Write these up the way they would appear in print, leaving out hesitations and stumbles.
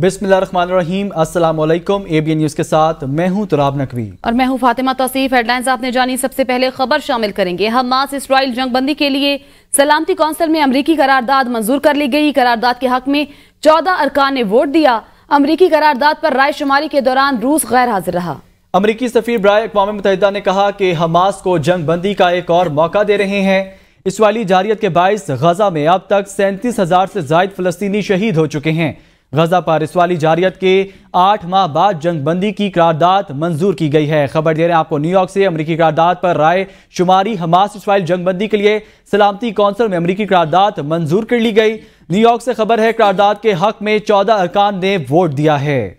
बिस्मिल्लाहिर्रहमानिर्रहीम, अस्सलाम वालेकुम। ABN न्यूज़ के साथ मैं हूं तुराब नकवी और मैं हूं फातिमा तौसीफ। हेडलाइंस आपने जानी। सबसे पहले खबर शामिल करेंगे। हमास इसराइल जंगबंदी के लिए सलामती कौंसिल में अमरीकी करारदाद मंजूर कर ली गई। करारदाद के हक में 14 अरकान ने वोट दिया। अमरीकी करारदाद पर राय शुमारी के दौरान रूस गैर हाजिर रहा। अमरीकी सफीर बराए अक़वाम मुत्तहिदा ने कहा कि हमास को जंगबंदी का एक और मौका दे रहे हैं। इसराइली जारियत के बाइस गजा में अब तक 37,000 से जायद फलस्तीनी शहीद हो चुके हैं। गजा पर इसराइली जारियत के 8 माह बाद जंगबंदी की करारदाद मंजूर की गई है। खबर दे रहे हैं आपको न्यूयॉर्क से। अमरीकी करारदाद पर राय शुमारी। हमास इसराइल जंगबंदी के लिए सलामती कौंसिल में अमरीकी करारदाद मंजूर कर ली गई। न्यूयॉर्क से खबर है, करारदाद के हक में 14 अरकान ने वोट दिया है।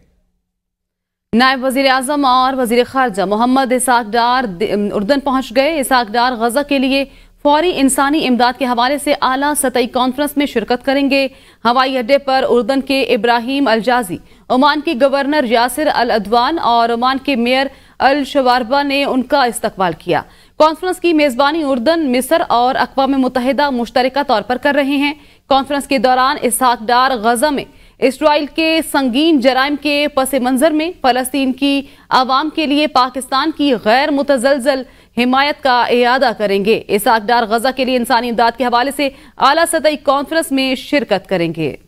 नायब वजीर आजम और वजीर खारजा मोहम्मद इसाक डार उर्दन पहुंच गए। इसाक डार गजा के लिए फौरी इंसानी इमदाद के हवाले से आला सतही कॉन्फ्रेंस में शिरकत करेंगे। हवाई अड्डे पर उर्दन के इब्राहिम अलजाजी, ओमान के गवर्नर यासिर अल अदवान और ओमान के मेयर अल शवारबा ने उनका इस्तकबाल किया। कॉन्फ्रेंस की मेजबानी उर्दन, मिस्र और अक़वाम मुत्तहिदा मुश्तरका तौर पर कर रहे हैं। कॉन्फ्रेंस के दौरान इसहाक डार गजा में इसराइल के संगीन जराइम के पस मंजर में फलस्तीन की आवाम के लिए पाकिस्तान की गैर मुतजलजल हिमायत का इयादा करेंगे। इसहाक डार गजा के लिए इंसानी इमदाद के हवाले से आला सतही कॉन्फ्रेंस में शिरकत करेंगे।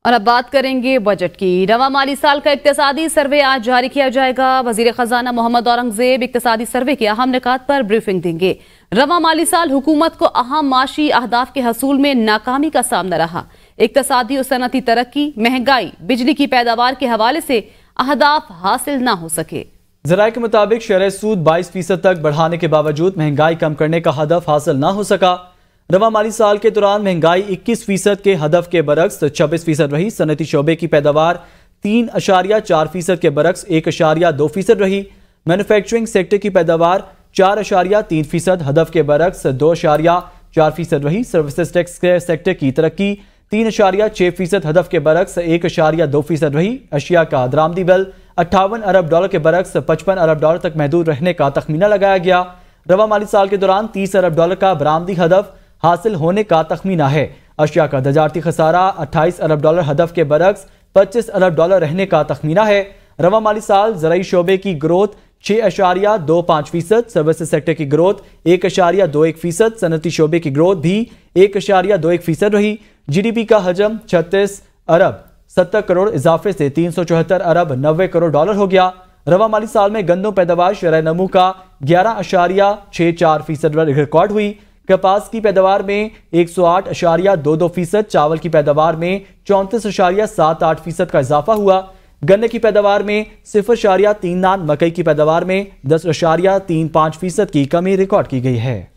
और अब बात करेंगे बजट की। रवा माली साल का इक्तिसादी सर्वे आज जारी किया जाएगा। वजीर खजाना मोहम्मद औरंगजेब इक्तिसादी सर्वे के अहम निकात पर ब्रीफिंग देंगे। रवा माली साल हुकूमत को अहम माशी अहदाफ के हसूल में नाकामी का सामना रहा। इक्तिसादी और सनती तरक्की, महंगाई, बिजली की पैदावार के हवाले से अहदाफ हासिल न हो सके। ज़राए के मुताबिक शरह सूद 22% तक बढ़ाने के बावजूद महंगाई कम करने का हदफ हासिल न हो सका। रवा माली साल के दौरान महंगाई 21% के हदफ के बरक्स 26% रही। सनती शोबे की पैदावार 3.4% के बरक्स 1.2% रही। मैन्युफैक्चरिंग सेक्टर की पैदावार 4.3% हदफ के बरक्स 2.4% रही। सर्विसेज टैक्स के सेक्टर की तरक्की 3.6% हदफ के बरक्स 1.2% रही। अशिया का दरामदी बिल $58 अरब के बरक्स $55 अरब तक महदूद रहने का तखमीना लगाया गया। रवा माली साल के दौरान $30 अरब का बरामदी हदफ हासिल होने का तखमीना है। अशिया का तजारती खसारा $28 अरब हदफ के बरक्स $25 अरब रहने का तखमीना है। रवा माली साल ज़राई शोबे की ग्रोथ 6.25%, सर्विसेज सेक्टर की ग्रोथ 1.21%, सनती शोबे की ग्रोथ भी 1.21% रही। GDP का हजम 36 अरब 70 करोड़ इजाफे से 374 अरब 90 करोड़ डॉलर हो गया। रवा माली साल में गंदम पैदावार शरह नमू का 11.64% रिकॉर्ड हुई। कपास की पैदावार में 108.22%, चावल की पैदावार में 34.78% का इजाफा हुआ। गन्ने की पैदावार में 0.39, मकई की पैदावार में 10.35% की कमी रिकॉर्ड की गई है।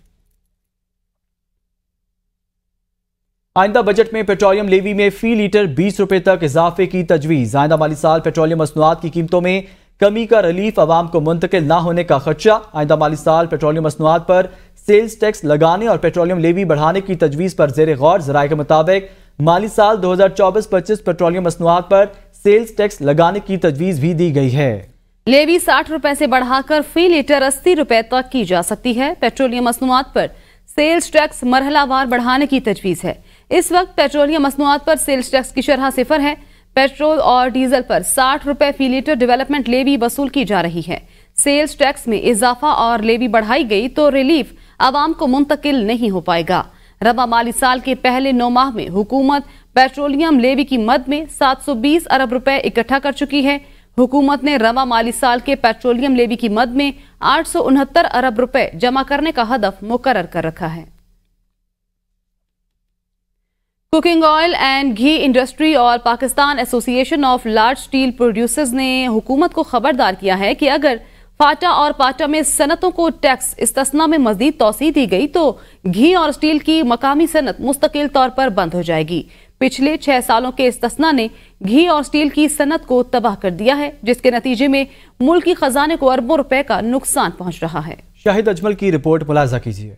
आइंदा बजट में पेट्रोलियम लेवी में फी लीटर 20 रुपए तक इजाफे की तजवीज़। आइंदा माली साल पेट्रोलियम मसनूआत की कीमतों में कमी का रिलीफ अवाम को मुंतकिल ना होने का खदशा। आइंदा माली साल पेट्रोलियम मसनूआत पर सेल्स टैक्स लगाने और पेट्रोलियम लेवी बढ़ाने की तजवीज़ पर जेर गौर। ज़राए के मुताबिक माली साल 2024-25 पेट्रोलियम मसनूआत पर सेल्स टैक्स लगाने की तजवीज़ भी दी गई है। लेवी 60 रुपए से बढ़ाकर फी लीटर 80 रुपए तक की जा सकती है। पेट्रोलियम मसनूआत पर सेल्स टैक्स मरहलावार बढ़ाने की तजवीज़ है। इस वक्त पेट्रोलियम मसनूआत पर सेल्स टैक्स की शरह 0 है। पेट्रोल और डीजल पर 60 रुपए फी लीटर डेवलपमेंट लेवी वसूल की जा रही है। सेल्स टैक्स में इजाफा और लेवी बढ़ाई गई तो रिलीफ आवाम को मुंतकिल नहीं हो पाएगा। रवा माली साल के पहले 9 माह में हुकूमत पेट्रोलियम लेवी की मद में 720 अरब रुपए इकट्ठा कर चुकी है। हुकूमत ने रवा माली साल के पेट्रोलियम लेवी की मद में 869 अरब रुपए जमा करने का हदफ मुकर्रर कर रखा है। Cooking oil and ghee industry और Pakistan association of large steel producers ने हुकूमत को खबरदार किया है कि अगर फाटा और पाटा में सनतों को टैक्स इस्तिस्ना में मजीद तौसी दी गई तो घी और स्टील की मकामी सनत मुस्तकिल तौर पर बंद हो जाएगी। पिछले 6 सालों के इस्तिस्ना ने घी और स्टील की सनत को तबाह कर दिया है, जिसके नतीजे में मुल्क की खजाने को अरबों रुपए का नुकसान पहुंच रहा है। शाहिद अजमल की रिपोर्ट मुलाजा कीजिए।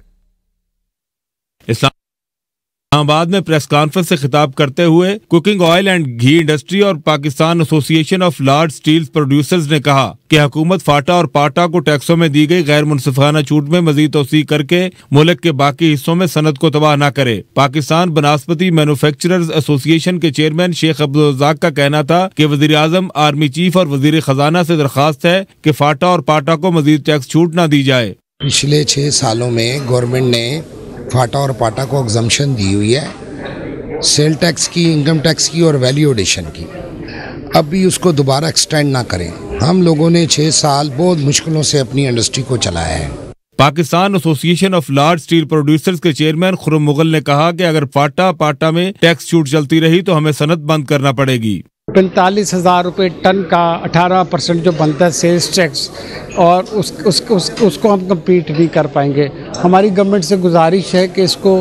इस्लामाबाद में प्रेस कॉन्फ्रेंस से खिताब करते हुए cooking oil and ghee industry और Pakistan association of large steel producers ने कहा कि हुकूमत फाटा और पाटा को टैक्सों में दी गई गैर मुनसिफाना छूट में मजीद तोसी करके मुल्क के बाकी हिस्सों में सनत को तबाह न करे। पाकिस्तान बनास्पति मैन्युफैक्चरर्स एसोसिएशन के चेयरमैन शेख अब्दुल रज़ाक का कहना था कि वजीर आजम, आर्मी चीफ और वजीर खजाना से दरखास्त है कि फाटा और पाटा को मजीद टैक्स छूट न दी जाए। पिछले 6 सालों में गवर्नमेंट ने फाटा और पाटा को एग्जम्पशन दी हुई है, सेल टैक्स की, इनकम टैक्स की और वैल्यू एडिशन की। अब भी उसको दोबारा एक्सटेंड ना करें। हम लोगों ने 6 साल बहुत मुश्किलों से अपनी इंडस्ट्री को चलाया है। Pakistan association of large steel producers के चेयरमैन खुर्रम मुगल ने कहा कि अगर पाटा में टैक्स छूट चलती रही तो हमें सनत बंद करना पड़ेगी। 45,000 रुपये टन का 18% जो बनता है सेल्स टैक्स, और उसको हम कम्पीट नहीं कर पाएंगे। हमारी गवर्नमेंट से गुजारिश है कि इसको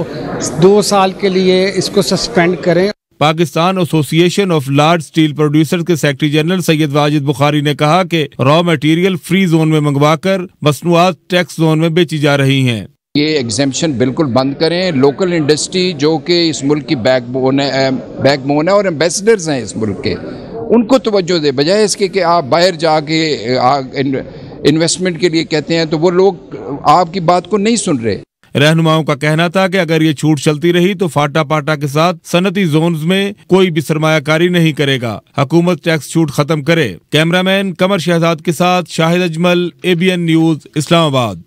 2 साल के लिए इसको सस्पेंड करें। Pakistan association of large steel producers के सेक्रेटरी जनरल सैयद वाजिद बुखारी ने कहा कि रॉ मटेरियल फ्री जोन में मंगवाकर मसनूआत टैक्स जोन में बेची जा रही हैं। ये एग्जेम्पशन बिल्कुल बंद करें। लोकल इंडस्ट्री जो कि इस मुल्क की बैकबोन है और एम्बेसडर्स हैं इस मुल्क के, उनको तवज्जो दे, बजाय इसके कि आप बाहर जाके इन्वेस्टमेंट के लिए कहते हैं तो वो लोग आपकी बात को नहीं सुन रहे। रहनुमाओं का कहना था कि अगर ये छूट चलती रही तो फाटा पाटा के साथ सनती जोन्स में कोई भी सरमायाकारी नहीं करेगा। हुकूमत टैक्स छूट खत्म करे। कैमरामैन कमर शहजाद के साथ Shahid Ajmal, ABN news, Islamabad.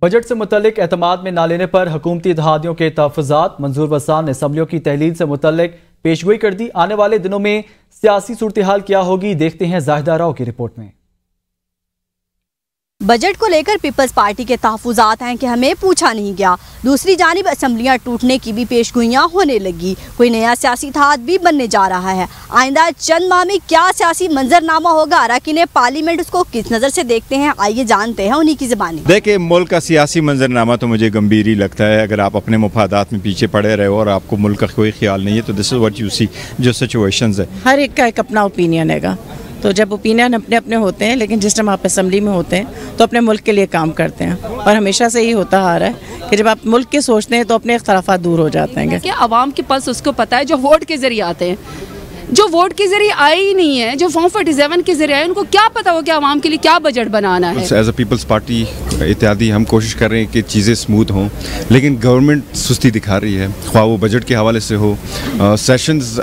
Budget से मुतल्लिक एतमाद में ना लेने पर हुकूमती इत्तेहादियों के तहफ़्फ़ुज़ात। मंजूर वसान ने असम्बलियों की तहलील से मुतल्लिक पेशगोई कर दी। आने वाले दिनों में सियासी सूरत हाल क्या होगी, देखते हैं जाहिदा राव की रिपोर्ट में। बजट को लेकर पीपल्स पार्टी के तहफ़्फ़ुज़ात हैं कि हमें पूछा नहीं गया। दूसरी जानिब असम्बलियाँ टूटने की भी पेशगोइयाँ होने लगी। कोई नया सियासी इत्तेहाद भी बनने जा रहा है। आइंदा चंद माह में क्या सियासी मंजरनामा होगा, अरकान पार्लियामेंट उसको किस नज़र से देखते हैं, आइए जानते हैं उन्हीं की ज़बानी। देखिए, मुल्क का सियासी मंजरनामा तो मुझे गंभीर ही लगता है। अगर आप अपने मुफादात में पीछे पड़े रहे हो और आपको मुल्क का कोई ख्याल नहीं है तो this is what you see. जो सिचुएशंस है, हर एक का एक अपना ओपिनियन हैगा, तो जब ओपिनियन अपने अपने होते हैं, लेकिन जिस टाइम आप असेंबली में होते हैं तो अपने मुल्क के लिए काम करते हैं। और हमेशा से ही होता आ रहा है कि जब आप मुल्क के सोचते हैं तो अपने इख्तलाफात दूर हो जाते हैं। कि आवाम के पल्स उसको पता है जो वोट के जरिए आते हैं। जो वोट के जरिए आए ही नहीं है, जो फॉर्म 47 के जरिए आए, उनको क्या पता हो कि आवाम के लिए क्या बजट बनाना है। एज अ पीपल्स पार्टी इत्यादि हम कोशिश कर रहे हैं कि चीज़ें स्मूथ हों, लेकिन गवर्नमेंट सुस्ती दिखा रही है, ख्वाह वो बजट के हवाले से हो, सेशंस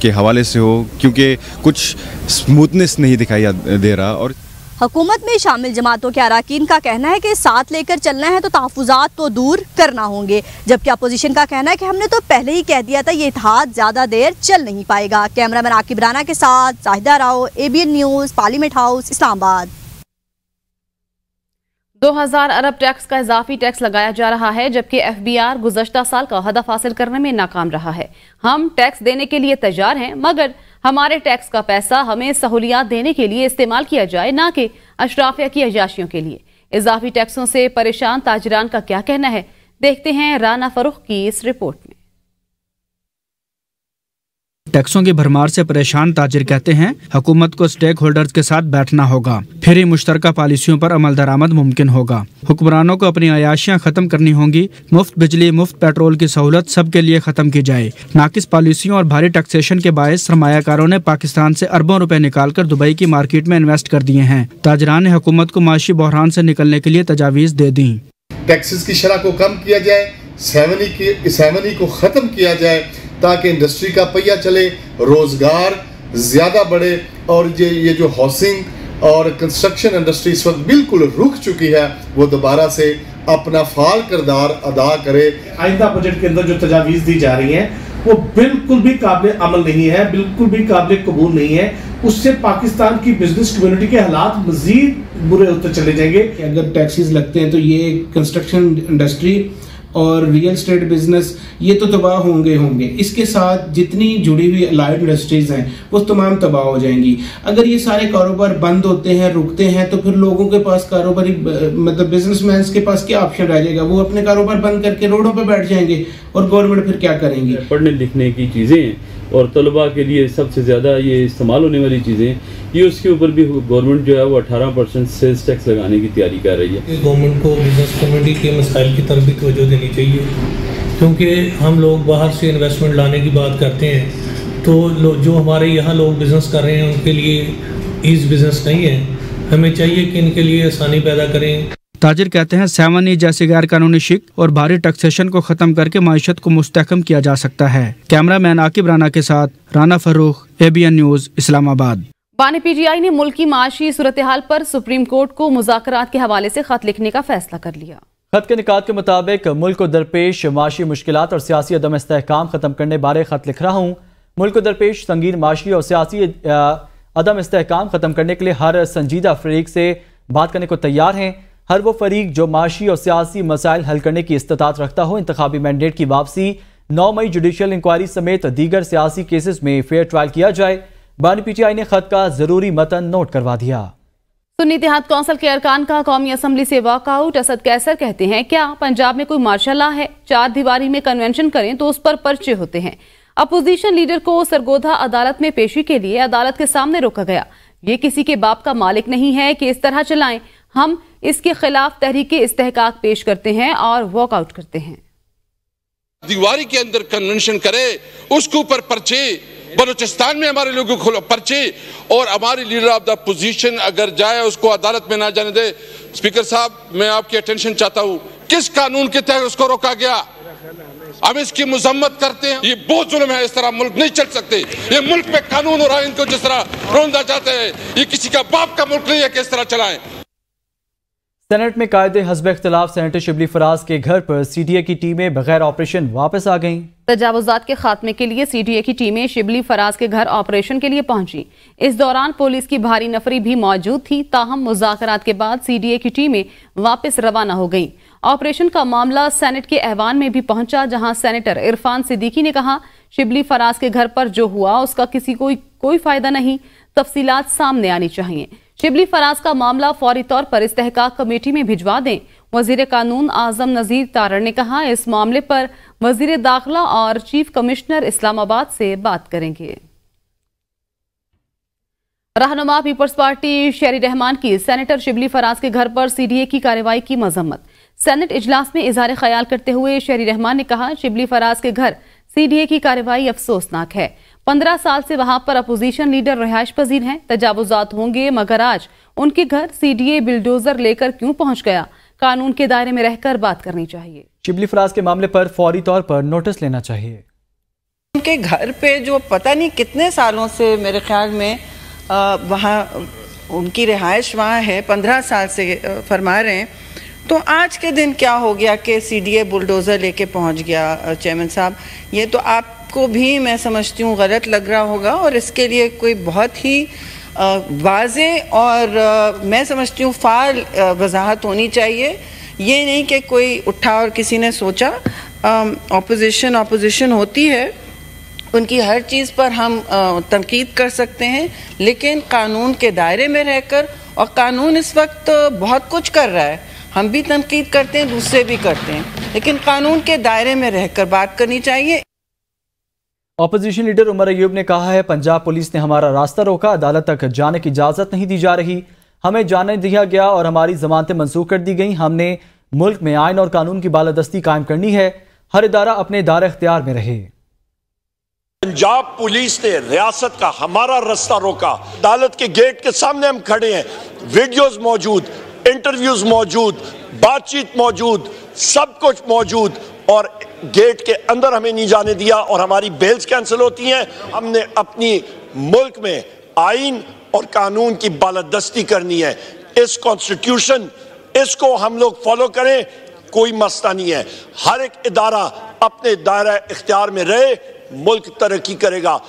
के हवाले से हो, क्योंकि कुछ स्मूथनेस नहीं दिखाई दे रहा। और हुकूमत में शामिल जमातों के अराकीन का कहना है कि साथ लेकर चलना है तो तहफ़्फ़ुज़ात तो दूर करना होंगे, जबकि अपोजिशन का कहना है कि हमने तो पहले ही कह दिया था ये इत्तेहाद ज़्यादा देर चल नहीं पाएगा। कैमरामैन आकिब राना के साथ Zahida Rao, ABN news, parliament house, Islamabad. 2000 अरब टैक्स का इजाफी टैक्स लगाया जा रहा है, जबकि FBR गुज़श्ता साल का हदफ हासिल करने में नाकाम रहा है। हम टैक्स देने के लिए तैयार हैं, मगर हमारे टैक्स का पैसा हमें सहूलियात देने के लिए इस्तेमाल किया जाए, ना कि अशराफिया की अयाशियों के लिए। इजाफी टैक्सों से परेशान ताजिरान का क्या कहना है, देखते हैं राना फरूख की इस रिपोर्ट में। टैक्सों की भरमार से परेशान ताजिर कहते हैं हुकूमत को स्टेक होल्डर्स के साथ बैठना होगा, फिर ही मुश्तरका पॉलिसियों पर अमल दरामद मुमकिन होगा। हुक्मरानों को अपनी अयाशियाँ खत्म करनी होंगी। मुफ्त बिजली, मुफ्त पेट्रोल की सहूलत सबके लिए खत्म की जाए। नाकिस पॉलिसियों और भारी टैक्सेशन के बायस सरमायाकारों ने पाकिस्तान से अरबों रुपए निकाल कर दुबई की मार्केट में इन्वेस्ट कर दिए हैं। ताजरान ने हुकूमत को माशी बहरान से निकलने के लिए तजावीज़ दे दी। टैक्सेस की शरह को कम किया जाए, सेवनी को ख़त्म किया जाए, ताकि इंडस्ट्री का पहिया चले, रोज़गार ज़्यादा बढ़े। और ये जो हाउसिंग और कंस्ट्रक्शन इंडस्ट्री इस वक्त बिल्कुल रुक चुकी है, वो दोबारा से अपना फाल किरदार अदा करे। आइंदा बजट के अंदर जो तजावीज़ दी जा रही हैं वो बिल्कुल भी काबिल अमल नहीं है, बिल्कुल भी काबिल कबूल नहीं है। उससे पाकिस्तान की बिजनेस कम्युनिटी के हालात मजीद बुरे होते चले जाएंगे। अगर टैक्सेस लगते हैं तो ये कंस्ट्रक्शन इंडस्ट्री और रियल एस्टेट बिजनेस ये तो तबाह होंगे। इसके साथ जितनी जुड़ी हुई अलाइड इंडस्ट्रीज हैं वो तमाम तबाह हो जाएंगी। अगर ये सारे कारोबार बंद होते हैं, रुकते हैं, तो फिर लोगों के पास कारोबारी मतलब बिजनेसमैन के पास क्या ऑप्शन रह जाएगा? वो अपने कारोबार बंद करके रोडों पर बैठ जाएंगे और गवर्नमेंट फिर क्या करेंगे? पढ़ने लिखने की चीज़ें और तलबा के लिए सबसे ज़्यादा ये इस्तेमाल होने वाली चीज़ें, ये उसके ऊपर भी गवर्नमेंट जो है वो 18% सेल्स टैक्स लगाने की तैयारी कर रही है। गवर्नमेंट को बिजनेस कम्युनिटी के मसाइल की तरफ भी तवज्जो देनी चाहिए, क्योंकि हम लोग बाहर से इन्वेस्टमेंट लाने की बात करते हैं तो जो हमारे यहाँ लोग बिज़नेस कर रहे हैं उनके लिए ईज़ बिज़नेस नहीं है। हमें चाहिए कि इनके लिए आसानी पैदा करें। ताजिर कहते हैं 7E जैसे गैर कानूनी शिक और भारी टैक्सेशन को खत्म करके माइशत को मुस्तहकम किया जा सकता है। कैमरामैन आकिब राना के साथ राना फरूख, ABN न्यूज़, इस्लामाबाद। बानी PTI ने मुल्क की माशी सूरत हाल पर सुप्रीम कोर्ट को मुज़ाकरात के हवाले से खत लिखने का फैसला कर लिया। खत के निकात के मुताबिक मुल्क को दरपेश माशी मुश्किलात और सियासी अदम इस्तेहकाम खत्म करने बारे खत लिख रहा हूँ। मुल्क को दरपेश संगीन माशी और सियासी अदम इस्तेहकाम खत्म करने के लिए हर संजीदा फरीक से बात करने को तैयार हैं। हर वो फरीक जो माशी और सियासी मसाइल हल करने की इस्तात रखता हो, इंतखाबी मैंडेट की वापसी, 9 मई जुडिशल इंक्वायरी समेत दीगर सियासी केसेस में फेयर ट्रायल किया जाए। बानी PTI ने खत का जरूरी मतन नोट करवा दिया। सुन्नी इत्तेहाद कौंसिल के अरकान का कौमी असम्बली से वॉकआउट। असद कैसर कहते हैं, क्या पंजाब में कोई मार्शल लॉ है? 4 दीवारी में कन्वेंशन करें तो उस पर पर्चे होते हैं। अपोजिशन लीडर को सरगोधा अदालत में पेशी के लिए अदालत के सामने रोका गया। ये किसी के बाप का मालिक नहीं है कि इस तरह चलाएं। हम इसके खिलाफ तहरीक इस्तेहकाक पेश करते हैं और वॉकआउट करते हैं। दीवारी के अंदर कन्वेंशन करे, उसके ऊपर पर्चे, बलूचिस्तान में हमारे लोगों को पर्चे, और हमारे लीडर ऑफ द पोजीशन अगर जाए उसको अदालत में ना जाने दे। स्पीकर साहब, मैं आपकी अटेंशन चाहता हूं, किस कानून के तहत उसको रोका गया? हम इसकी मजम्मत करते हैं। ये बहुत जुल्म है, इस तरह मुल्क नहीं चल सकते। ये मुल्क में कानून और आइन को जिस तरह रोंदा जाते हैं, ये किसी का बाप का मुल्क नहीं है कि इस तरह चलाएं। सेनेट में कायदे हस्ब इख्तिलाफ सेनेटर शिबली फराज के घर पर CDA की टीमें बगैर ऑपरेशन वापस आ गईं। तजावुजात के खात्मे के लिए CDA की टीमें शिबली फराज के घर ऑपरेशन के लिए पहुंची। इस दौरान पुलिस की भारी नफरी भी मौजूद थी। ताहम मुज़ाकरात के बाद CDA की टीमें वापस रवाना हो गईं। ऑपरेशन का मामला सेनेट के ऐवान में भी पहुंचा, जहां सेनेटर इरफान सिद्दीकी ने कहा, शिबली फराज के घर पर जो हुआ उसका किसी को कोई फायदा नहीं, तफसीलात सामने आनी चाहिए। शिबली फराज का मामला फौरी तौर पर इस्तेहकाक कमेटी में भिजवा दें। वजीर कानून आजम नजीर तारड़ ने कहा, इस मामले पर वजीर दाखिला और चीफ कमिश्नर इस्लामाबाद से बात करेंगे। रहनुमा पीपल्स पार्टी शेरी रहमान की सेनेटर शिबली फराज के घर पर CDA की कार्रवाई की मजम्मत। सेनेट इजलास में इजहार ख्याल करते हुए शेरी रहमान ने कहा, शिबली फराज के घर CDA की कार्रवाई अफसोसनाक है। 15 साल से वहां पर अपोजिशन लीडर रिहाइश पजीर हैं। तजावुजात होंगे, मगर आज उनके घर CDA बिल्डोजर लेकर क्यों पहुंच गया? कानून के दायरे में रहकर बात करनी चाहिए। शिबली फराज के मामले पर फौरी तौर पर नोटिस लेना चाहिए। उनके घर पे जो पता नहीं कितने सालों से मेरे ख्याल में वहाँ उनकी रिहाइश वहाँ है, 15 साल से फरमा रहे हैं, तो आज के दिन क्या हो गया कि CDA बुलडोज़र लेके पहुँच गया? चेयरमैन साहब, ये तो आपको भी मैं समझती हूँ गलत लग रहा होगा, और इसके लिए कोई बहुत ही वाज़े और मैं समझती हूँ फाल वजाहत होनी चाहिए। ये नहीं कि कोई उठा और किसी ने सोचा। ऑपोजिशन होती है, उनकी हर चीज़ पर हम तनकीद कर सकते हैं, लेकिन कानून के दायरे में रहकर, और कानून इस वक्त बहुत कुछ कर रहा है, हम भी तनकीद करते हैं, दूसरे भी करते हैं, लेकिन कानून के दायरे में रहकर बात करनी चाहिए। ऑपोजिशन लीडर उमर अयूब ने कहा है, पंजाब पुलिस ने हमारा रास्ता रोका, अदालत तक जाने की इजाज़त नहीं दी जा रही, हमें जाने दिया गया और हमारी जमानतें मंसूख कर दी गई। हमने मुल्क में आइन और कानून की बालादस्ती कायम करनी है, हर इदारा अपने दायरे इख्तियार में रहे। पंजाब पुलिस ने रियासत का हमारा रास्ता रोका, अदालत के गेट के सामने हम खड़े हैं, वीडियोस मौजूद, इंटरव्यूज मौजूद, बातचीत मौजूद, सब कुछ मौजूद, और गेट के अंदर हमें नहीं जाने दिया और हमारी बेल्स कैंसिल होती हैं। हमने अपनी मुल्क में आइन और कानून की बालादस्ती करनी है। इस कॉन्स्टिट्यूशन, इसको हम लोग फॉलो करें, कोई मसला नहीं है। हर एक इदारा अपने दायरा इख्तियार में रहे, मुल्क तरक्की करेगा।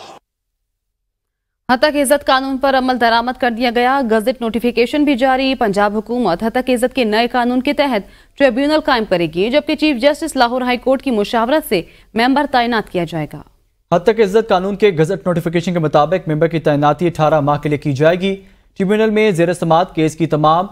हतक इज्जत कानून पर अमल दरामद कर दिया गया, गजट नोटिफिकेशन भी जारी। पंजाब हुकूमत हतक इज्जत के नए कानून के तहत ट्रिब्यूनल कायम करेगी, जबकि chief justice Lahore high court की मुशावरत से मेंबर तैनात किया जाएगा। हतक इज्जत कानून के गजट नोटिफिकेशन के मुताबिक मेंबर की तैनाती 18 माह के लिए की जाएगी। ट्रिब्यूनल में जेर समाअत केस की तमाम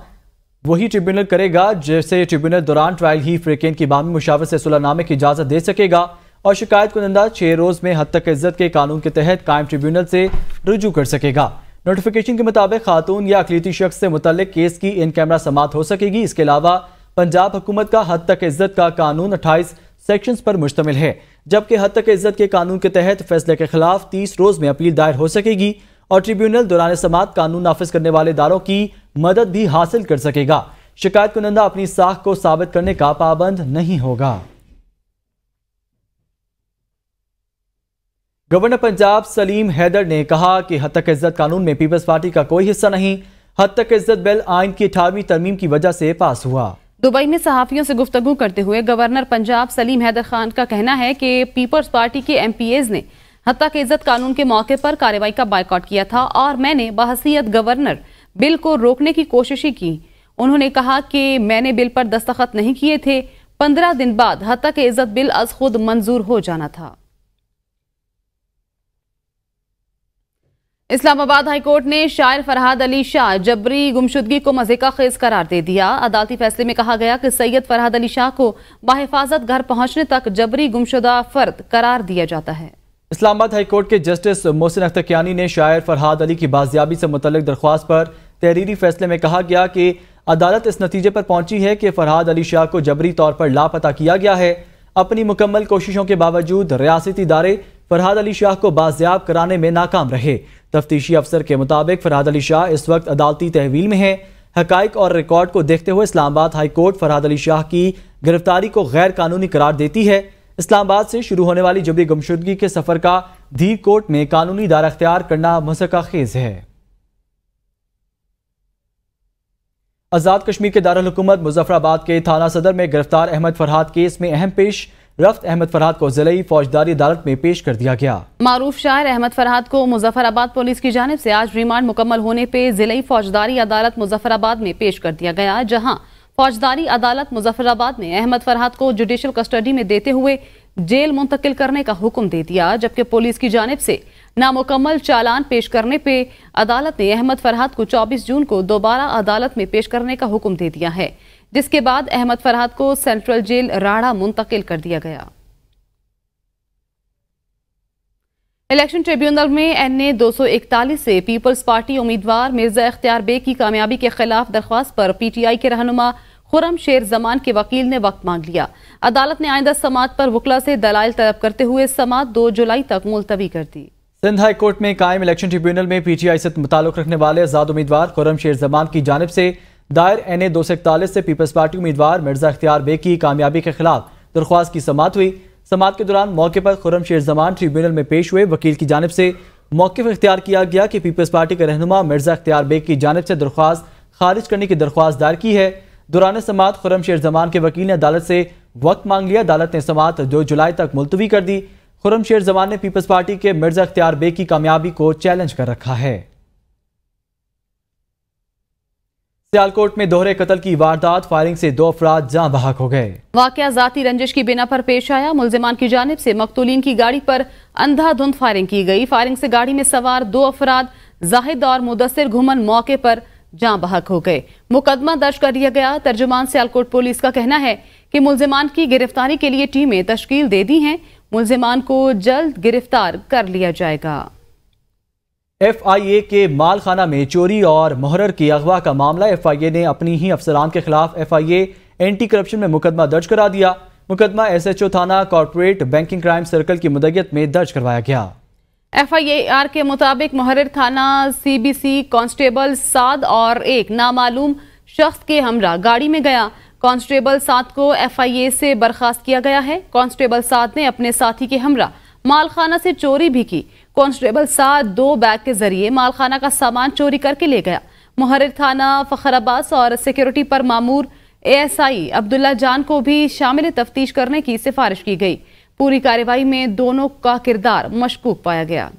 वही ट्रिब्यूनल करेगा, जैसे ट्रिब्यूनल दौरान ट्रायल ही फ्रीकेन की बामी मुशावरत से सुलहनामे की इजाजत दे सकेगा। और शिकायत कुनिंदा 6 रोज में हद तक इज्जत के कानून के तहत कायम ट्रिब्यूनल से रुजू कर सकेगा। नोटिफिकेशन के मुताबिक खातून या अकलीती शख्स से मुतल्लिक केस की इन कैमरा समात हो सकेगी। इसके अलावा पंजाब हुकूमत का हद तक इज्जत का कानून 28 सेक्शंस पर मुश्तमिल है, जबकि हद तक इज्जत के कानून के तहत फैसले के खिलाफ 30 रोज में अपील दायर हो सकेगी और ट्रिब्यूनल दौरान समात कानून नाफिज करने वाले इदारों की मदद भी हासिल कर सकेगा। शिकायत कुनिंदा अपनी साख को साबित करने का पाबंद नहीं होगा। गवर्नर पंजाब सलीम हैदर ने कहा कि हद तक इज्जत कानून में पीपल्स पार्टी का कोई हिस्सा नहीं। हद तक इज्जत बिल आइन की 18वीं तरमीम की वजह से पास हुआ। दुबई में सहाफियों से गुफ्तगू करते हुए गवर्नर पंजाब सलीम हैदर खान का कहना है कि पीपल्स पार्टी के MPAs ने हद तक इज्जत कानून के मौके पर कार्रवाई का बायकॉट किया था और मैंने बहसीयत गवर्नर बिल को रोकने की कोशिश की। उन्होंने कहा कि मैंने बिल पर दस्तखत नहीं किए थे। 15 दिन बाद हद तक इज्जत बिल अज खुद मंजूर हो जाना था। इस्लामाबाद हाईकोर्ट ने शायर फरहाद अली शाह जबरी गुमशुदगी को मज़े का खेज करार दे दिया। अदालती फैसले में कहा गया कि सैयद फरहाद अली शाह को बाहिफाजत घर पहुंचने तक जबरी गुमशुदा फर्द करार दिया जाता है। इस्लामाबाद हाईकोर्ट के जस्टिस मोहसिन अख्तर कियानी ने शायर फरहाद अली की बाजियाबी से मुतल्लिक दरख्वास्त पर तहरीरी फैसले में कहा गया कि अदालत इस नतीजे पर पहुंची है कि फरहाद अली शाह को जबरी तौर पर लापता किया गया है। अपनी मुकम्मल कोशिशों के बावजूद रियासती इदारे फरहाद अली शाह को बाजियाब कराने में नाकाम रहे। तफ्तीशी अफसर के मुताबिक फरहाद अली शाह इस वक्त अदालती तहवील में है। हकाइक और रिकॉर्ड को देखते हुए इस्लामाबाद हाईकोर्ट फरहाद अली शाह की गिरफ्तारी को गैर कानूनी करार देती है। इस्लामाबाद से शुरू होने वाली जबरी गुमशुदगी के सफर का धीर कोर्ट में कानूनी दायरा अख्तियार करना मुसक्का खेज है। आजाद कश्मीर के दारुल हुकूमत मुजफ्फराबाद के थाना सदर में गिरफ्तार अहमद फरहाद केस में अहम पेश रफ्त अहमद फरहाद को जिले फौजदारी अदालत में पेश कर दिया गया। मारूफ शायर अहमद फरहाद को मुजफ्फराबाद पुलिस की जानिब से आज रिमांड मुकम्मल होने पर जिले फौजदारी अदालत मुजफ्फराबाद में पेश कर दिया गया, जहां फौजदारी अदालत मुजफ्फराबाद ने अहमद फरहाद को जुडिशल कस्टडी में देते हुए जेल मुंतकिल करने का हुक्म दे दिया, जबकि पुलिस की जानिब से नामुकम्मल चालान पेश करने पे अदालत ने अहमद फरहाद को 24 जून को दोबारा अदालत में पेश करने का हुक्म दे दिया है, जिसके बाद अहमद फरहाद को सेंट्रल जेल राड़ा मुंतकिल कर दिया गया। इलेक्शन ट्रिब्यूनल में NA 241 से पीपल्स पार्टी उम्मीदवार मिर्जा इख्तियार बेग की कामयाबी के खिलाफ दरख्वास्त पर PTI के रहनुमा खुरम शेर जमान के वकील ने वक्त मांग लिया। अदालत ने आइंदा समात पर वकला से दलाइल तलब करते हुए समात 2 जुलाई तक मुलतवी कर दी। सिंध हाई कोर्ट में कायम इलेक्शन ट्रिब्यूनल में PTI से मुताल्लुक रखने वाले आजाद उम्मीदवार खुरम शेर जमान की जानिब से दायर NA 241 से पीपल्स पार्टी उम्मीदवार मिर्जा इख्तियार बेग की कामयाबी के खिलाफ दरख्वास्त की समात हुई। समात के दौरान मौके पर खुरम शेर जमान ट्रिब्यूनल में पेश हुए। वकील की जानिब से मौक़िफ़ इख्तियार किया गया कि पीपल्स पार्टी के रहनुमा मिर्जा इख्तियार बेग की जानिब से दरख्वास्त खारिज करने की दरख्वास्त दायर की है। दौरान समात खुरम शेर जमान के वकील ने अदालत से वक्त मांग लिया। अदालत ने समात 2 जुलाई तक मुलतवी कर दी। खुरम शेर जमान ने पीपल्स पार्टी के मिर्जा इख्तियार बेग की कामयाबी को चैलेंज कर रखा है। सियालकोट में दोहरे कत्ल की वारदात, फायरिंग से 2 अफराद जाँ बहक हो गए। वाकया जाती रंजिश की बिना पर पेश आया। मुल्जिमान की जानिब से मकतूलीन की गाड़ी पर अंधाधुंध फायरिंग की गई। फायरिंग से गाड़ी में सवार 2 अफराद जाहिद और मुदस्सिर घुमन मौके पर जाँ बहक हो गए। मुकदमा दर्ज कर दिया गया। तर्जुमान सियालकोट पुलिस का कहना है कि मुल्जिमान की गिरफ्तारी के लिए टीमें तश्कील दे दी हैं। मुल्जिमान को जल्द गिरफ्तार कर लिया जाएगा। FIA के माल खाना में चोरी और मुहर्रर की अगवा का मामला, FIA ने अपनी ही अफसरान के खिलाफ FIA एंटी करप्शन में मुकदमा दर्ज करा दिया। मुकदमा SHO थाना कॉर्पोरेट बैंकिंग क्राइम सर्कल की मुद्दत में दर्ज करवाया गया। FIAR के मुताबिक मुहर्रर थाना CBC कांस्टेबल साद और एक नामालूम शख्स के हमरा गाड़ी में गया। कांस्टेबल साद को FIA से बर्खास्त किया गया है। कांस्टेबल साद ने अपने साथी के हमरा मालखाना से चोरी भी की। कांस्टेबल साद 2 बैग के जरिए मालखाना का सामान चोरी करके ले गया। मुहर्रिर थाना फखराबाद और सिक्योरिटी पर मामूर ASI अब्दुल्ला जान को भी शामिल तफ्तीश करने की सिफारिश की गई। पूरी कार्रवाई में दोनों का किरदार मशकूक पाया गया।